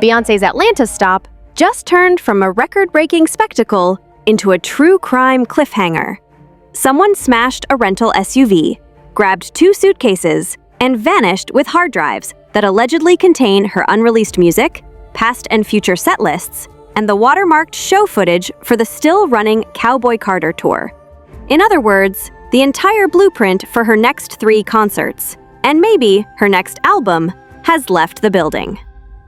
Beyoncé's Atlanta stop just turned from a record-breaking spectacle into a true crime cliffhanger. Someone smashed a rental SUV, grabbed 2 suitcases, and vanished with hard drives that allegedly contain her unreleased music, past and future set lists, and the watermarked show footage for the still-running Cowboy Carter Tour. In other words, the entire blueprint for her next 3 concerts, and maybe her next album, has left the building.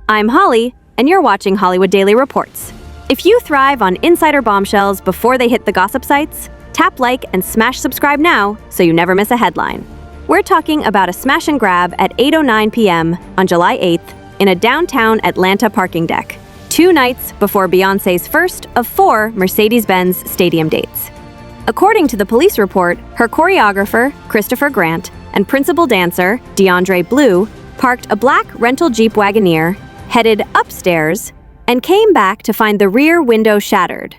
I'm Holly, and you're watching Hollywood Daily Reports. If you thrive on insider bombshells before they hit the gossip sites, tap like and smash subscribe now so you never miss a headline. We're talking about a smash and grab at 8:09 p.m. on July 8th in a downtown Atlanta parking deck, 2 nights before Beyoncé's first of 4 Mercedes-Benz stadium dates. According to the police report, her choreographer, Christopher Grant, and principal dancer, DeAndre Blue, parked a black rental Jeep Wagoneer, headed upstairs, and came back to find the rear window shattered.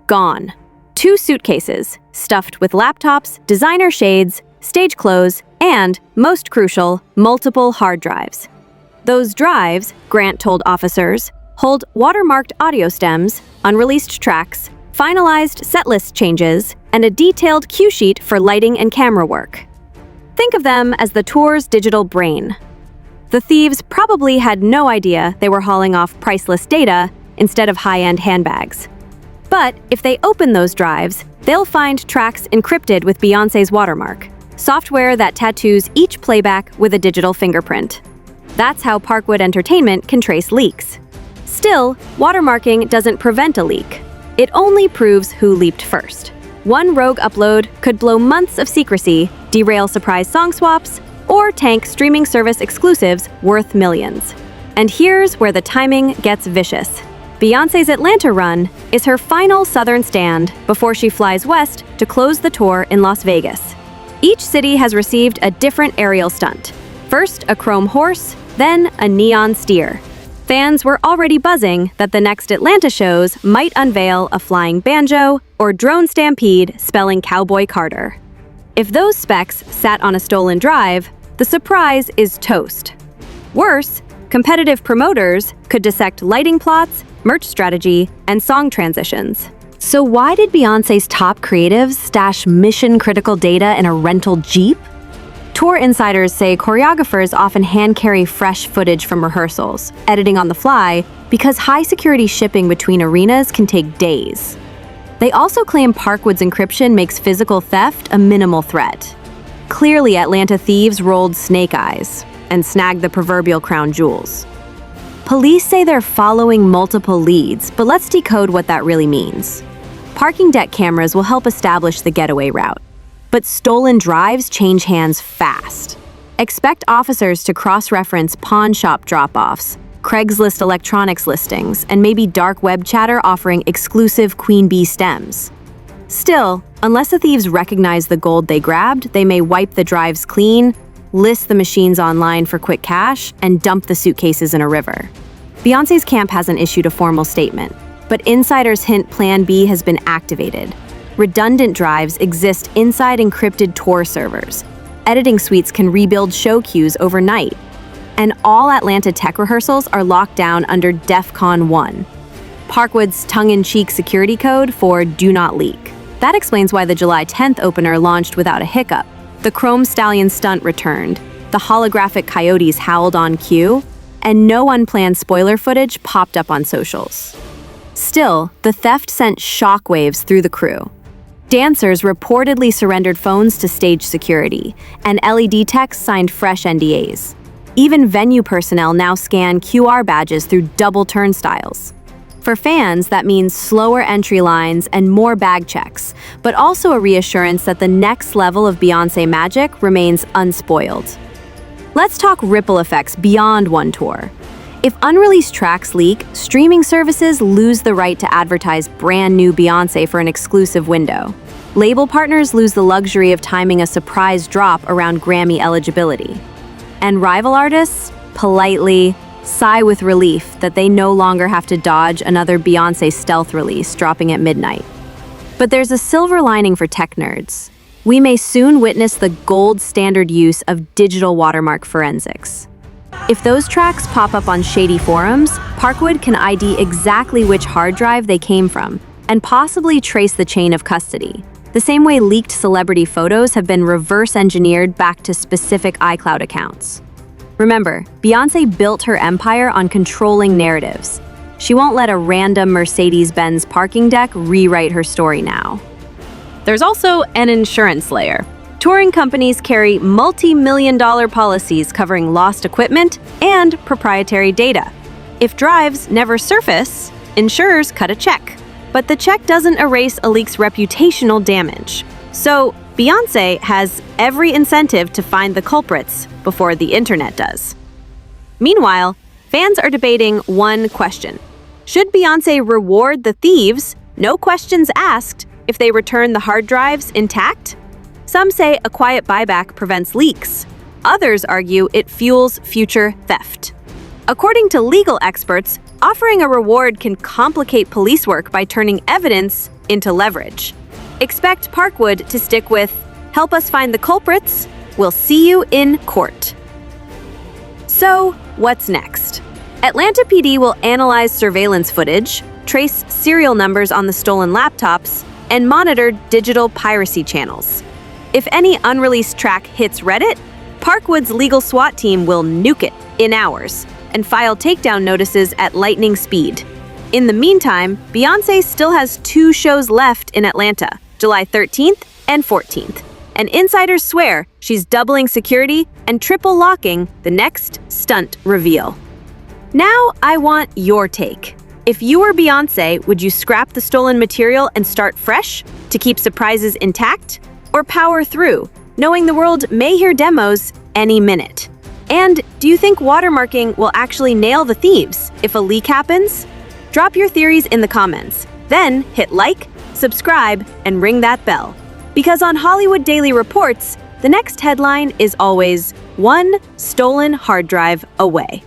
Gone. 2 suitcases, stuffed with laptops, designer shades, stage clothes, and, most crucial, multiple hard drives. Those drives, Grant told officers, hold watermarked audio stems, unreleased tracks, finalized setlist changes, and a detailed cue sheet for lighting and camera work. Think of them as the tour's digital brain. The thieves probably had no idea they were hauling off priceless data instead of high-end handbags. But if they open those drives, they'll find tracks encrypted with Beyoncé's watermark, software that tattoos each playback with a digital fingerprint. That's how Parkwood Entertainment can trace leaks. Still, watermarking doesn't prevent a leak. It only proves who leaped first. One rogue upload could blow months of secrecy, derail surprise song swaps, or tank streaming service exclusives worth millions. And here's where the timing gets vicious. Beyoncé's Atlanta run is her final southern stand before she flies west to close the tour in Las Vegas. Each city has received a different aerial stunt. First a chrome horse, then a neon steer. Fans were already buzzing that the next Atlanta shows might unveil a flying banjo or drone stampede spelling Cowboy Carter. If those specs sat on a stolen drive, the surprise is toast. Worse, competitive promoters could dissect lighting plots, merch strategy, and song transitions. So why did Beyoncé's top creatives stash mission-critical data in a rental Jeep? Tour insiders say choreographers often hand-carry fresh footage from rehearsals, editing on the fly, because high-security shipping between arenas can take days. They also claim Parkwood's encryption makes physical theft a minimal threat. Clearly, Atlanta thieves rolled snake eyes and snagged the proverbial crown jewels. Police say they're following multiple leads, but let's decode what that really means. Parking deck cameras will help establish the getaway route, but stolen drives change hands fast. Expect officers to cross-reference pawn shop drop-offs, Craigslist electronics listings, and maybe dark web chatter offering exclusive Queen Bee stems. Still, unless the thieves recognize the gold they grabbed, they may wipe the drives clean, list the machines online for quick cash, and dump the suitcases in a river. Beyoncé's camp hasn't issued a formal statement, but insiders hint Plan B has been activated. Redundant drives exist inside encrypted tour servers. Editing suites can rebuild show queues overnight. And all Atlanta tech rehearsals are locked down under DEFCON 1, Parkwood's tongue-in-cheek security code for Do Not Leak. That explains why the July 10th opener launched without a hiccup. The Chrome Stallion stunt returned, the holographic coyotes howled on cue, and no unplanned spoiler footage popped up on socials. Still, the theft sent shockwaves through the crew. Dancers reportedly surrendered phones to stage security, and LED techs signed fresh NDAs. Even venue personnel now scan QR badges through double turnstiles. For fans, that means slower entry lines and more bag checks, but also a reassurance that the next level of Beyoncé magic remains unspoiled. Let's talk ripple effects beyond one tour. If unreleased tracks leak, streaming services lose the right to advertise brand new Beyoncé for an exclusive window. Label partners lose the luxury of timing a surprise drop around Grammy eligibility. And rival artists, politely, sigh with relief that they no longer have to dodge another Beyoncé stealth release dropping at midnight. But there's a silver lining for tech nerds. We may soon witness the gold standard use of digital watermark forensics. If those tracks pop up on shady forums, Parkwood can ID exactly which hard drive they came from and possibly trace the chain of custody. The same way leaked celebrity photos have been reverse engineered back to specific iCloud accounts. Remember, Beyoncé built her empire on controlling narratives. She won't let a random Mercedes-Benz parking deck rewrite her story now. There's also an insurance layer. Touring companies carry multi-million-dollar policies covering lost equipment and proprietary data. If drives never surface, insurers cut a check. But the check doesn't erase a leak's reputational damage. So, Beyoncé has every incentive to find the culprits before the internet does. Meanwhile, fans are debating one question. Should Beyoncé reward the thieves, no questions asked, if they return the hard drives intact? Some say a quiet buyback prevents leaks. Others argue it fuels future theft. According to legal experts, offering a reward can complicate police work by turning evidence into leverage. Expect Parkwood to stick with, "Help us find the culprits, we'll see you in court." So, what's next? Atlanta PD will analyze surveillance footage, trace serial numbers on the stolen laptops, and monitor digital piracy channels. If any unreleased track hits Reddit, Parkwood's legal SWAT team will nuke it in hours and file takedown notices at lightning speed. In the meantime, Beyoncé still has 2 shows left in Atlanta, July 13th and 14th. And insiders swear she's doubling security and triple locking the next stunt reveal. Now I want your take. If you were Beyoncé, would you scrap the stolen material and start fresh to keep surprises intact? Or power through, knowing the world may hear demos any minute? And do you think watermarking will actually nail the thieves if a leak happens? Drop your theories in the comments. Then hit like, subscribe, and ring that bell. Because on Hollywood Daily Reports, the next headline is always one stolen hard drive away.